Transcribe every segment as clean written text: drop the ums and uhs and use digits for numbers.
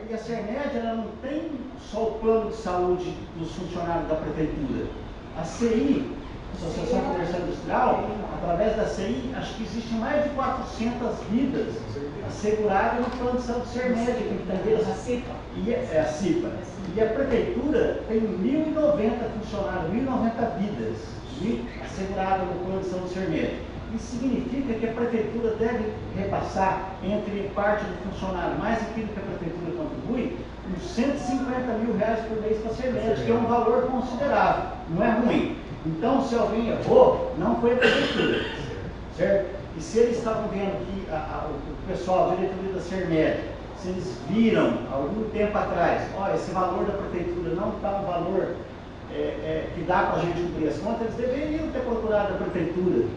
E a CERMED, ela não tem só o plano de saúde dos funcionários da prefeitura. A CI, Associação Comercial Industrial, através da CI, acho que existem mais de 400 vidas asseguradas no plano de saúde CERMED, a CIPA. A CIPA. E a prefeitura tem 1.090 funcionários, 1.090 vidas asseguradas no plano de saúde CERMED. Isso significa que a prefeitura deve repassar entre parte do funcionário mais aquilo que a prefeitura contribui, uns R$150 mil por mês para a CERMED, que é um valor considerável, não é ruim. Então, se alguém errou, não foi a prefeitura, certo? E se eles estavam vendo que o pessoal, a diretoria da CERMED, se eles viram algum tempo atrás, olha, esse valor da prefeitura não está um valor que dá para a gente cumprir as contas, eles deveriam ter procurado a prefeitura.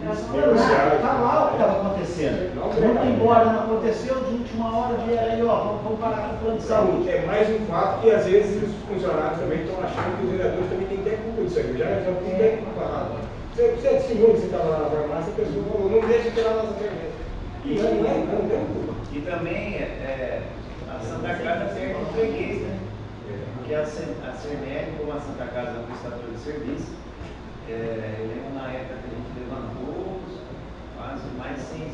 Está lá o que estava acontecendo. Muito embora não aconteceu, de última hora vieram aí, ó, vamos parar com o plano de saúde. É mais um fato que às vezes os funcionários também estão achando que os vereadores também têm que ter culpa disso aí. Já tem tempo parado. Você é testemunho que você estava lá na farmácia, a pessoa falou, não deixa de tirar a nossa cerveja. Não tem culpa. E também a Santa Casa perde o freguês, né? Porque a CERMED, como a Santa Casa é um prestador de serviço, eu lembro na época que a gente levantou quase mais de 150,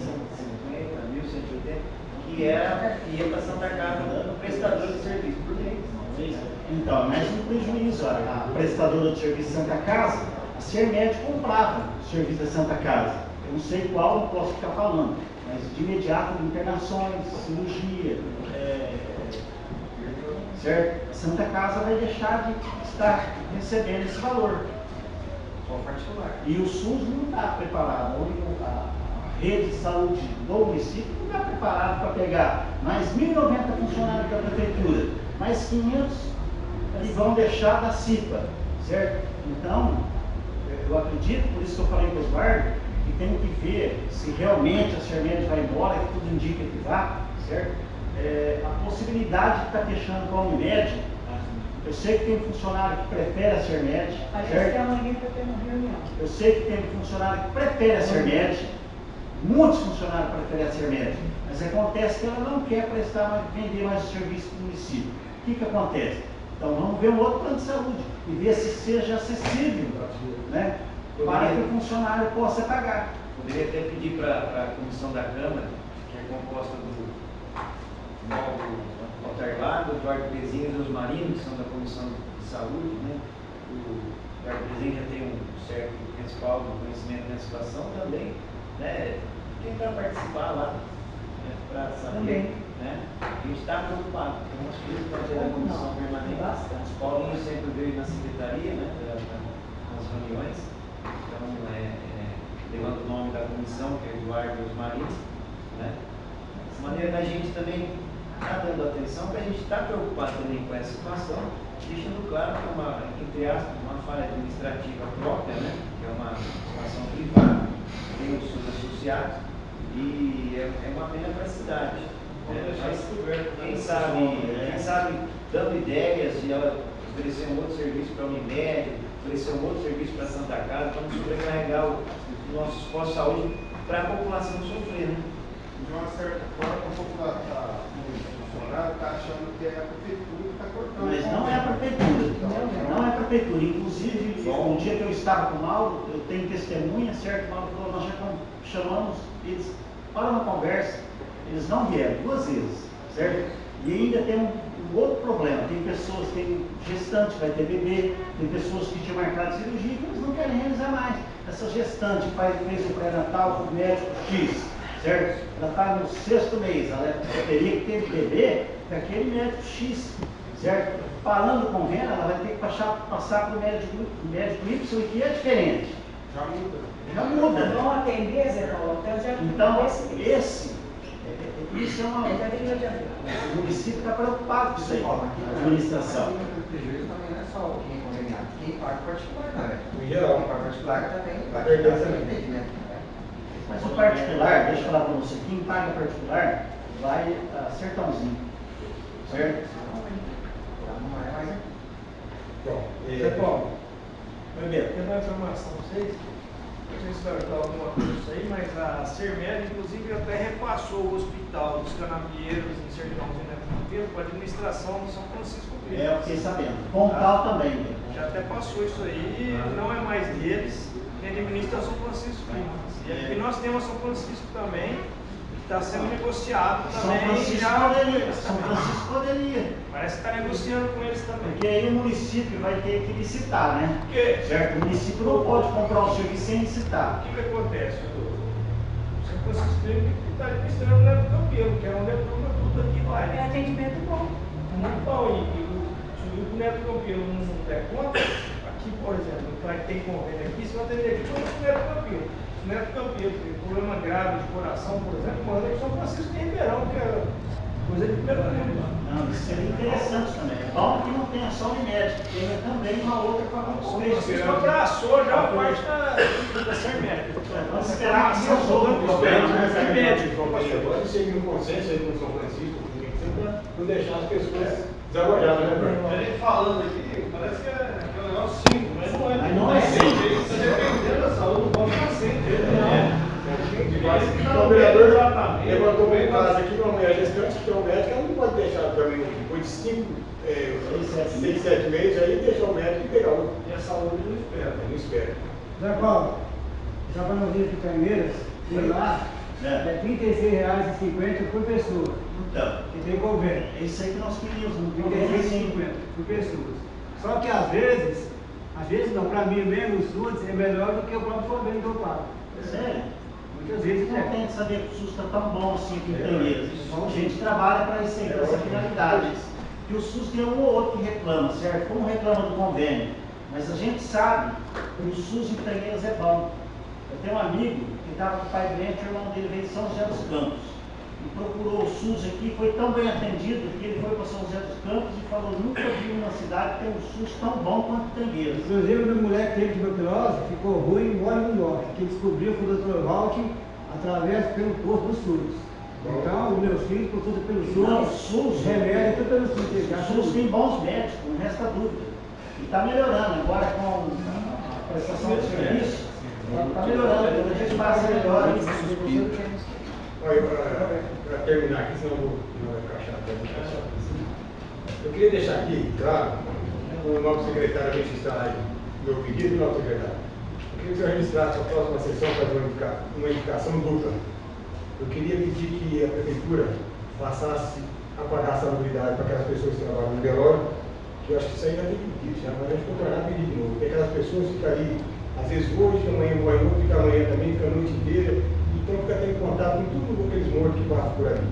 1.180, que ia para a Santa Casa dando prestador de serviço por mês. Então, mais um prejuízo. A prestadora de serviço Santa Casa, a CERMED comprava o serviço da Santa Casa. Eu não sei qual, não posso ficar falando, mas de imediato, internações, cirurgia, certo? A Santa Casa vai deixar de estar recebendo esse valor. Particular. E o SUS não está preparado, a rede de saúde do município não está preparado para pegar mais 1.090 funcionários da prefeitura, mais 500 que vão deixar da CIPA, certo? Então, eu acredito, por isso que eu falei para os guardas, que tem que ver se realmente a CERMED vai embora, que tudo indica que vá, certo? A possibilidade de estar fechando com a Unimed. Eu sei que tem funcionário que prefere a CERMED. Parece que amanhã vai ter uma reunião. Eu sei que tem funcionário que prefere a CERMED. Muitos funcionários preferem a CERMED. Mas acontece que ela não quer vender mais o serviço para o município. O que acontece? Então vamos ver um outro plano de saúde e ver se seja acessível, né, para que o funcionário possa pagar. Poderia até pedir para a comissão da Câmara, que é composta do Walter Lago, Eduardo Pezinho e os Marinos, que são da Comissão de Saúde, né? O Eduardo Pezinho já tem um certo respaldo, conhecimento nessa situação também, né? Tentar participar lá, né? Para saber, né? A gente está preocupado, tem umas coisas para fazer na comissão permanente. Os Paulinho sempre veio na secretaria, né? Nas reuniões, então, levando o nome da comissão, que é Eduardo e os Marinos, né? De maneira da gente também está dando atenção, que a gente está preocupado também com essa situação, deixando claro que é uma, entre aspas, uma falha administrativa própria, né? Que é uma situação privada, tem os seus associados, e é uma pena para a cidade. Quem sabe dando ideias de ela oferecer um outro serviço para a Unimed, oferecer um outro serviço para a Santa Casa, para não sobrecarregar os nossos postos de saúde para a população sofrer, né? De uma certa forma, um pouco o funcionário está achando que é a prefeitura que está cortando. Mas não é a prefeitura. Não é a prefeitura. Inclusive, um dia que eu estava com o Mauro, eu tenho testemunha, certo? O Mauro falou, nós já chamamos eles para uma conversa, eles não vieram 2 vezes, certo? E ainda tem um outro problema, tem pessoas, tem gestante, vai ter bebê, tem pessoas que tinham marcado cirurgia que eles não querem realizar mais. Essa gestante fez o pré-natal com o médico X, certo? Ela está no 6º mês, ela teria que ter bebê daquele médico X, certo? Parando o convênio, ela vai ter que passar para o médico Y, que é diferente. Já muda. Já muda. Vão atender, Zé Paulo, então isso é uma... O município está preocupado com isso aí, a administração. O prejuízo também não é só quem é conveniado, quem paga particular, não é? Em geral. Quem paga particular também vai Perdeu ter também. atendimento. Mas o particular, deixa eu falar para você, quem paga particular vai a Sertãozinho, certo? Não é mais. Bom, Zé Paulo, Primeiro, quer dar informação para vocês? Não sei se vai ajudar alguma coisa isso aí, mas a Sermed, inclusive, até repassou o hospital dos Canavieiros em Sertãozinho da Campeiro para a administração do São Francisco Cristo. Eu fiquei sabendo. Pontal também. Né? Já até passou isso aí, não é mais deles, quem administra é o São Francisco Cristo. E nós temos São Francisco também, que está sendo negociado também. São Francisco poderia. Parece que está negociando com eles também. Porque aí o município vai ter que licitar, né? Por quê? Certo? O município não pode comprar um serviço sem licitar. O que acontece? O São Francisco Cristo está administrando o Neto Campeiro, que é onde a turma tudo aqui vai. É atendimento bom. Muito bom. Se o Neto Campeiro não der conta, aqui, por exemplo, vai ter convênio aqui, se vai atender aqui, manda o Neto Campeiro. Se o Neto Campeiro tem problema grave de coração, por exemplo, manda para São Francisco de Ribeirão, que é coisa de primeiro mundo. Não, isso seria interessante também. É bom que não tenha só Unimed, tenha também uma outra para concorrer. Você abraçou já a parte da Sermed. Vamos esperar que seja jogo. Pode seguir um consenso aí com o São Francisco, para não deixar as pessoas desaguardadas, né, A gente falando aqui, parece que é um negócio simples, mas não é. Mas não é simples. Você dependendo da saúde do povo paciente. O vereador já levantou um caso aqui de uma mulher gestante que é um médico, ela não pode deixar também, depois de 6, 7 meses, aí deixar o médico e pegar outro. E a saúde não espera. Não espera. Zé Paulo, já para nós ir para Caimeiras, foi lá, é R$36,50 por pessoa. Então, Que tem convênio. é isso aí que nós queríamos. R$36,50 por pessoa. Só que às vezes não, para mim mesmo, o SUS é melhor do que o próprio convênio que eu pago. Sério? Muitas vezes Não tem que saber que o SUS está tão bom assim aqui em Caimeiras. A gente trabalha para isso aí, para essa finalidade. E o SUS tem um ou outro que reclama, certo? Como reclama do convênio. Mas a gente sabe que o SUS em Caimeiras é bom. Eu tenho um amigo que estava com o pai doente, o irmão dele veio de São José dos Campos. E procurou o SUS aqui, foi tão bem atendido que ele foi para São José dos Campos e falou: nunca vi uma cidade que tem um SUS tão bom quanto Caimeiras. Inclusive, minha mulher que teve tuberculose ficou ruim e mora no norte, que descobriu com o Dr. Walter através pelo posto do SUS. Então, os meus filhos, por tudo pelo SUS, Não, o SUS, remédio, tudo pelo SUS. o SUS tem bons médicos, não resta dúvida. E está melhorando agora com a prestação de serviço. Está melhorando, cada vez passa melhor. Olha, para terminar aqui, senão não vai ficar chato. Eu queria deixar aqui, claro, o nosso secretário registrar aí, meu pedido do nosso secretário. Eu queria que o senhor registrasse a próxima sessão para uma indicação dupla. Eu queria pedir que a prefeitura passasse a pagar a salubridade para aquelas pessoas que trabalham no velório, que eu acho que isso aí já tem pedido, já, mas a gente pode tornar pedir de novo, porque aquelas pessoas ficam aí, às vezes hoje, amanhã, fica amanhã também, fica a noite inteira. Então fica tendo contato com tudo aqueles mortos que passam por ali.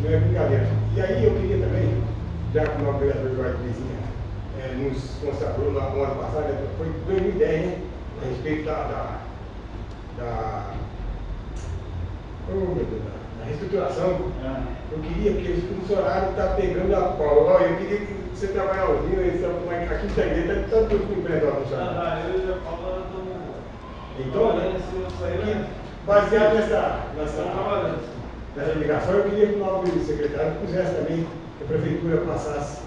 Não é brincadeira. E aí eu queria também, já que o nosso vereador Jorge Bezinha nos constatou no ano passado, foi em 2010, né? A respeito da reestruturação. Eu queria, porque os funcionários estão pegando a pau. Eu queria que você trabalhasse aqui em Tangueira, está tudo com emprego funcionário. Eu já falo do. Então, baseado nessa ligação, eu queria que o nosso secretário pusesse também, que a prefeitura passasse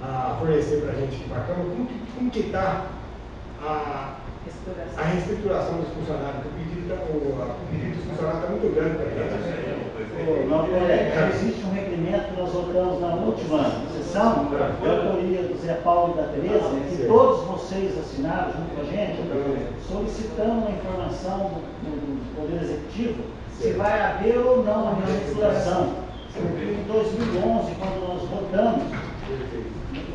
a fornecer para a gente aqui para a Câmara, como que está a reestruturação dos funcionários, porque o pedido dos funcionários está muito grande para a gente. Não, colega, existe um requerimento que nós votamos na última sessão, de autoria do Zé Paulo e da Tereza, que todos vocês assinaram junto com a gente, solicitando uma informação do Poder Executivo se vai haver ou não a reestruturação. Porque em 2011, quando nós votamos,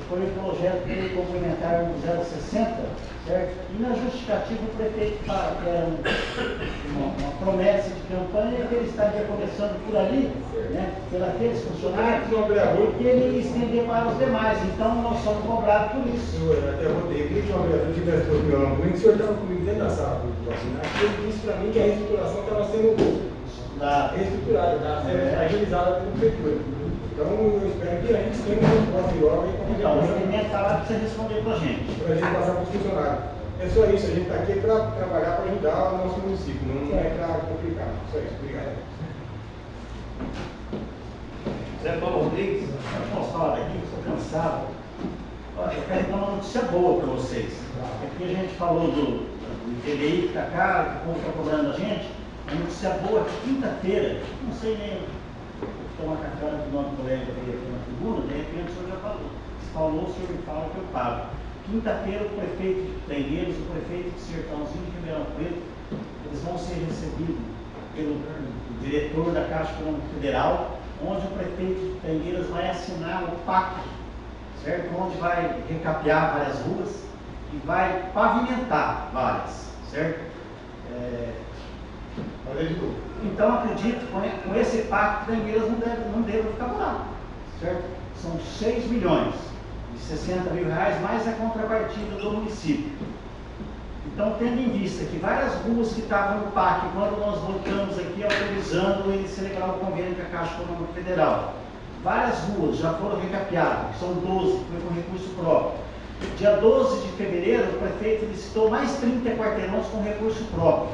foi o projeto de lei complementar 060, certo? E na justificativa o prefeito fala que era uma promessa de campanha que ele estaria começando por ali, né, pelos funcionários, e ele ia estender para os demais. Então nós somos cobrados por isso. Eu até votei, queria que o vereador tivesse opinião comigo, o senhor estava comigo dentro da sala do assinar, ele disse para mim que a reestruturação estava sendo reestruturada, estava sendo agilizada pela prefeitura. Então, eu espero que a gente tenha uma resposta logo aí para então, o requerimento está lá para você responder para a gente. Para a gente passar para os funcionários. É só isso, a gente está aqui para trabalhar, para ajudar o nosso município, não é para complicar. Só isso, obrigado. Zé Paulo Rodrigues, Eu posso falar daqui, que estou cansado. Olha, eu quero dar uma notícia boa para vocês. Aqui a gente falou do IPVI que está caro, que o povo está cobrando a gente, a notícia boa que quinta-feira, não sei nem tomar café do nosso colega veio aqui na tribuna, de repente o senhor já falou. Se falou, o senhor me fala que eu pago. Quinta-feira, o prefeito de Pinheiros, o prefeito de Sertãozinho de Ribeirão Preto, eles vão ser recebidos pelo diretor da Caixa Econômica Federal, onde o prefeito de Pinheiros vai assinar o pacto, certo? Onde vai recapear várias ruas e vai pavimentar várias, certo? Então, acredito que com esse pacto, Pinheiros não deve ficar parado, certo? São 6 milhões e 60 mil reais, mais a contrapartida do município. Então, tendo em vista que várias ruas que estavam no PAC, quando nós voltamos aqui autorizando ele celebrar o convênio com a Caixa Econômica Federal, várias ruas já foram recapeadas, são 12, foi com recurso próprio. Dia 12 de fevereiro, o prefeito licitou mais 30 quarteirões com recurso próprio,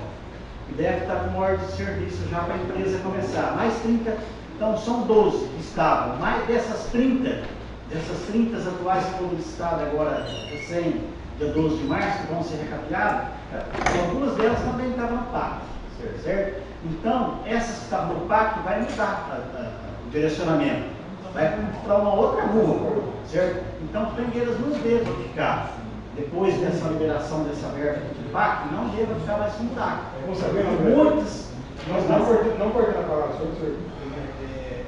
que deve estar com ordem de serviço já para a empresa começar. Mais 30, então são 12 que estavam. Mais dessas 30 atuais que foram licitadas agora, recém, dia 12 de março, que vão ser recapeadas, algumas delas também estavam no pacto, certo? Então, essas que estavam no pacto vai mudar o direcionamento, vai para uma outra rua, certo? Então, Pinheiros não deva ficar, depois dessa liberação dessa verba de pacto, não deva ficar mais com buraco. Vamos saber, muitas. Não cortando a palavra, senhor,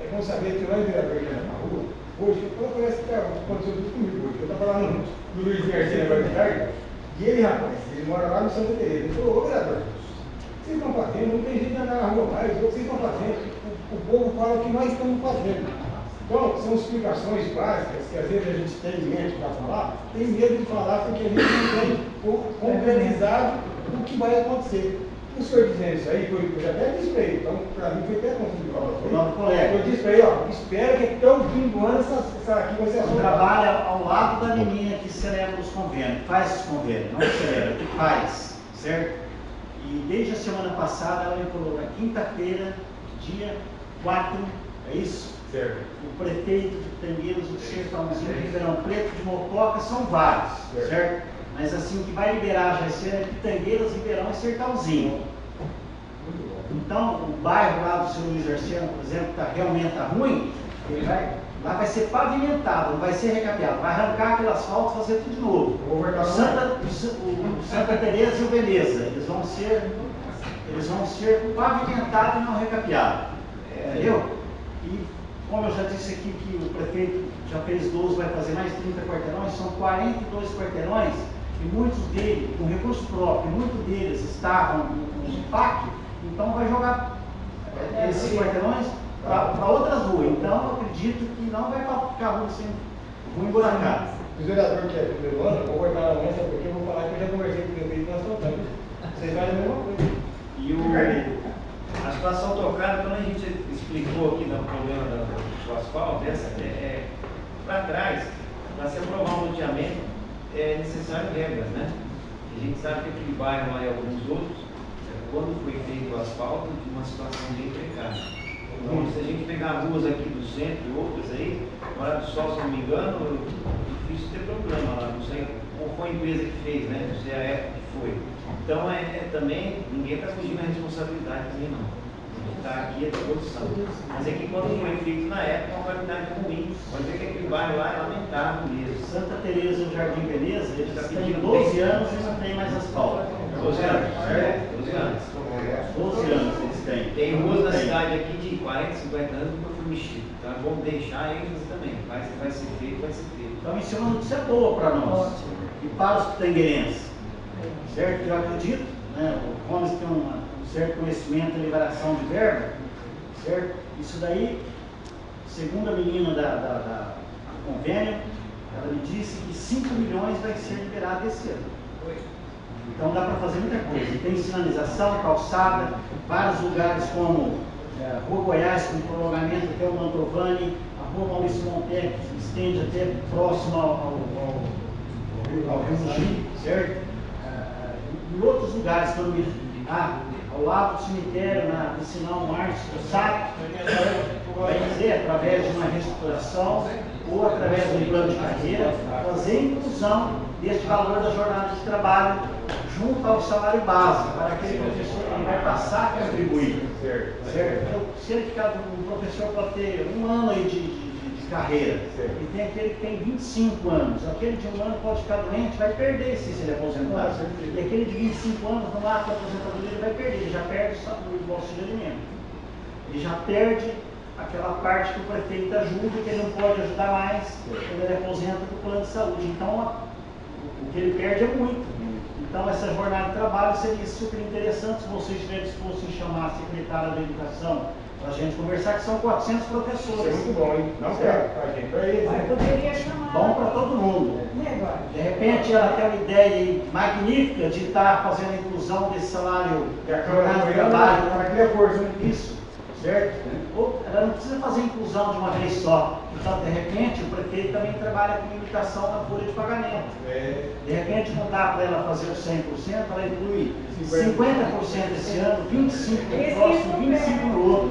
é bom saber que nós vereadores na rua, hoje, eu conheço que aconteceu tudo comigo hoje. Eu estava lá no Luiz Garcia, agora de tarde, e ele, rapaz, ele mora lá no Santa Teresa. Ele falou: ô vereador, vocês estão fazendo, não tem jeito de andar na rua mais, o que vocês estão fazendo? O povo fala o que nós estamos fazendo. Então, são explicações básicas que às vezes a gente tem em mente para falar, tem medo de falar porque a gente não tem concretizado o que vai acontecer. O senhor dizendo isso aí, eu já até disse para ele, então para mim foi até confuso falar. Eu disse para ele: ó, espera que até o fim do ano essa aqui vai ser a sua. Trabalha ao lado da menina que celebra os convênios, faz os convênios, não celebra, que faz, certo? E desde a semana passada ela me falou: na quinta-feira, dia 4, é isso? Certo. O prefeito de Pinheiros, de Sertãozinho, de Ribeirão Preto, de Mococa, são vários, certo? Mas assim, que vai liberar já esse ano é Pinheiros, Ribeirão e Sertãozinho. Então, o bairro lá do seu Luiz Arciano, por exemplo, que realmente está ruim, lá vai ser pavimentado, não vai ser recapeado, vai arrancar aquele asfalto e fazer tudo de novo. O Santa Teresa e o Veneza, eles vão ser pavimentados e não recapeados. Entendeu? E como eu já disse aqui que o prefeito já fez 12, vai fazer mais 30 quarteirões, são 42 quarteirões, e muitos deles, com recurso próprio, muitos deles estavam no PAC, então vai jogar esses quarteirões para outras ruas. Então eu acredito que não vai ficar ruim sem emburacado. O vereador que é do primeiro ano, eu vou cortar a mão, sabe porque eu vou falar que eu já conversei com o prefeito nós soltamos. Vocês fazem a mesma coisa. E a situação trocada, quando a gente explicou aqui no problema do asfalto, para trás, para se aprovar um loteamento, é necessário regras, né? A gente sabe que aquele bairro lá e alguns outros, quando foi feito o asfalto, de uma situação bem precária. Então, se a gente pegar ruas aqui do centro e outras aí, Morada do Sol, se não me engano, é difícil ter problema lá, não sei qual foi a empresa que fez, né? Não sei a época que foi. Então, também, ninguém está fugindo da responsabilidade também não. Está aqui a disposição. Mas é que quando foi feito na época, uma qualidade ruim. Pode ver que aquele bairro lá é lamentável mesmo. Santa Teresa e o Jardim Veneza, eles têm 12 anos e não tem mais asfalto. 12 anos, certo? 12 anos. 12 anos eles têm. Tem ruas na cidade aqui de 40, 50 anos que eu fui mexido. Então vamos deixar eles também. Vai ser feito, vai ser feito. Então isso é uma notícia boa para nós e para os pinheirenses. Certo? Eu acredito, né? O Gomes tem um certo conhecimento e liberação de verba, certo? Isso daí, segundo a menina do convênio, ela me disse que 5 milhões vai ser liberado esse ano. Então dá para fazer muita coisa. Tem sinalização, calçada, vários lugares como Rua Goiás, com prolongamento até o Mantovani, a Rua Maurício Monteiro, que se estende até próximo ao Rio Mogi, certo? E outros lugares, ao lado do cemitério, na vicinal Márcio do Saco, vai dizer, através de uma reestruturação ou através de um plano de carreira, fazer inclusão deste valor da jornada de trabalho junto ao salário base, para aquele professor que vai passar a contribuir. Certo. Então, se ele ficar, um professor pode ter um ano aí de carreira, Certo. e tem aquele que tem 25 anos, aquele de um ano pode ficar doente, vai perder se ele aposentar. E aquele de 25 anos, no ato da aposentadoria, ele vai perder, ele já perde o auxílio alimento. Ele já perde aquela parte que o prefeito ajuda, que ele não pode ajudar mais, quando ele aposenta do plano de saúde. Então, o que ele perde é muito. Então, essa jornada de trabalho seria super interessante se você estiver disposto em chamar a secretária da Educação para a gente conversar, que são 400 professores. Isso é muito bom, hein? Não pra gente, pra eles. Mas poderia chamar. Bom para todo mundo. E agora? De repente, ela tem uma ideia aí magnífica de estar fazendo a inclusão desse salário E a Câmara jornada de de trabalho. Trabalho cria força, né? Isso, certo? Ou ela não precisa fazer inclusão de uma vez só. Então, de repente, o prefeito também trabalha com limitação na folha de pagamento. De repente, não dá para ela fazer o 100%, ela inclui 50% esse ano, 25% no próximo, 25% no outro.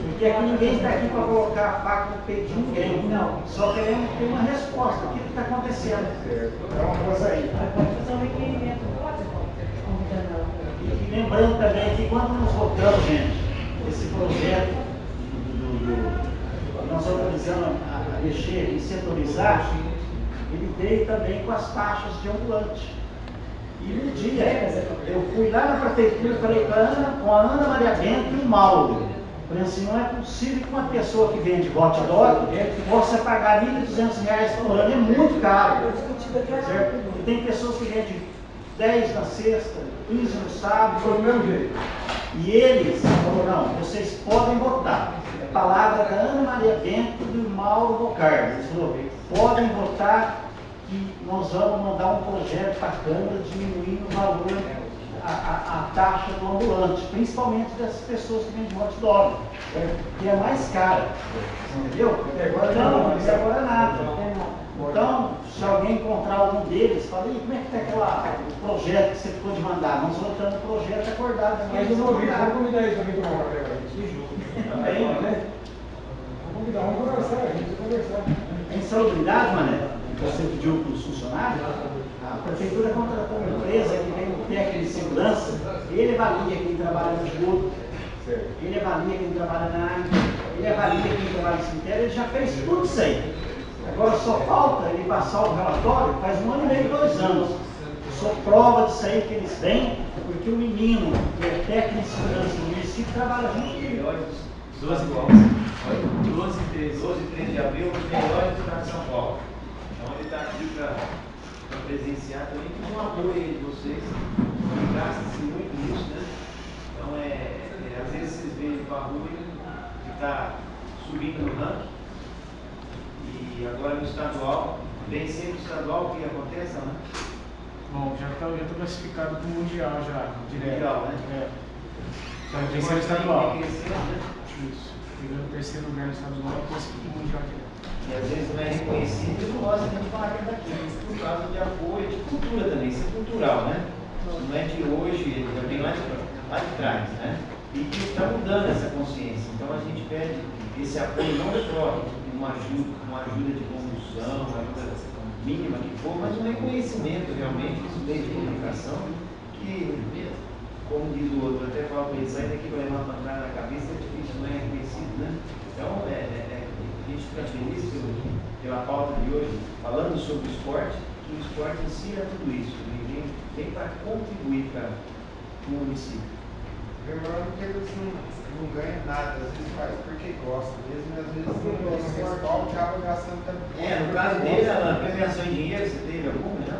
Porque aqui ninguém está aqui para colocar a faca no peito de ninguém. Não. Só queremos ter uma resposta do que está acontecendo. Então, vamos aí. Mas pode fazer um requerimento, pode, convidando ela. E lembrando também que quando nós votamos, gente, esse projeto nós autorizamos a mexer e setorizar, ele veio também com as taxas de ambulante. E no dia, eu fui lá na prefeitura e falei com a Ana Maria Bento e o Mauro. Falei assim, não é possível que uma pessoa que vende hot dog possa pagar R$ 1.200 por ano, é muito caro. Certo? E tem pessoas que vendem 10 na sexta, 15 no sábado. Foi do mesmo jeito. E eles falaram, não, vocês podem votar. É palavra da Ana Maria Bento e do Mauro Bocardo. Eles falaram, podem votar que nós vamos mandar um projeto para a Câmara diminuindo o valor, a taxa do ambulante, principalmente dessas pessoas que vendem hot dog, que é mais cara. Entendeu? Agora nada. Então, se alguém encontrar algum deles, fala, e como é que está o projeto que você ficou de mandar? Nós votamos o projeto acordado. Mas eu não ouvi, vamos convidar eles também para uma hora agora. Também, né? Vamos convidar, vamos conversar, a gente vai conversar. Em salubridade, Mané, você pediu para os funcionários, a prefeitura contratou uma empresa que tem um técnico de segurança, ele avalia quem trabalha no esgoto, ele avalia quem trabalha na área, ele avalia quem trabalha no cemitério, ele já fez tudo isso aí. Agora só falta ele passar o relatório, faz 1 ano e meio, 2 anos. Só prova disso aí que eles vêm, porque o menino que é técnico de segurança do município trabalha junto com ele. 12 e 13 de abril, os melhores do estado de São Paulo. Então ele está aqui para presenciar também com um apoio aí de vocês, que gasta-se muito nisso, né? Então às vezes vocês veem o barulho que está subindo no ranking, e agora no estadual, vem sempre o estadual, o que acontece, né? Bom, já estou classificado para o Mundial já, direto. Mundial, né? Então, terceiro estadual. Crescendo, né? Isso. Pegando o terceiro lugar no estadual, depois que o Mundial direto. E às vezes não é reconhecido, não gosta de falar que é daqui, por causa de apoio, de cultura também, isso é cultural, né? Não é de hoje, já vem lá de trás, né? E que está mudando essa consciência. Então a gente pede esse apoio não só uma ajuda de condução, uma ajuda mínima que for, mas um reconhecimento realmente dos meios de comunicação que, como diz o outro, até falo para ele, sair daqui para levar uma pancada na cabeça é difícil, não é reconhecido, né? Então a gente fica feliz pela pauta de hoje, falando sobre o esporte, que o esporte em si é tudo isso, ele vem para contribuir para o município. Lembrando que eles não ganham nada, às vezes faz porque gosta mesmo, e às vezes não gosta, acaba gastando também. No caso dele, a premiação em dinheiro, você teve alguma? Não?